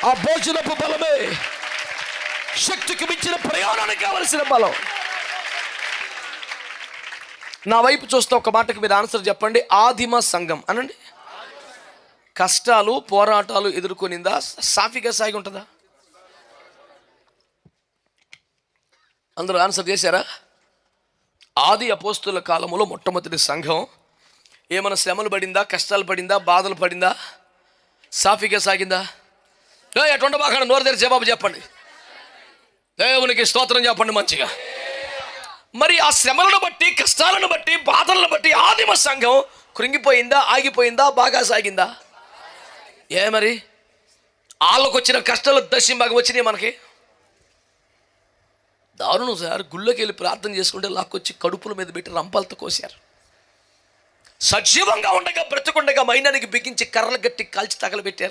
ఆ భోజనపు బలమే శక్తికి మించిన ప్రయాణానికి కావలసిన బలం. నా వైపు చూస్తే ఒక మాటకి మీరు ఆన్సర్ చెప్పండి. ఆదిమ సంఘం అనండి. కష్టాలు పోరాటాలు ఎదుర్కొనిందా? సాఫీగా సాగి ఉంటుందా? అందరూ ఆన్సర్ చేశారా? ఆది అపోస్తుల కాలంలో మొట్టమొదటి సంఘం ఏమైనా శ్రమలు పడిందా, కష్టాలు పడిందా, బాధలు పడిందా, సాఫీగా సాగిందా? ఎటువంటి బాగా నోరు తెరిచి జవాబు చెప్పండి. దేవునికి స్తోత్రం చెప్పండి మంచిగా. మరి ఆ శ్రమలను బట్టి, కష్టాలను బట్టి, బాధలను బట్టి ఆదిమ సంఘం కృంగిపోయిందా, ఆగిపోయిందా, బాగా సాగిందా? మరి వాళ్ళకు వచ్చిన కష్టాలు దశంభాగం వచ్చినాయి. మనకి దారుణం సార్. గుళ్ళోకి వెళ్ళి ప్రార్థన చేసుకుంటే లాక్కొచ్చి కడుపుల మీద పెట్టి రంపాలతో కోసారు. సజీవంగా ఉండగా బ్రతుకుండగా మైనానికి బిగించి కర్రలు గట్టి కాల్చి తగలబెట్టారు.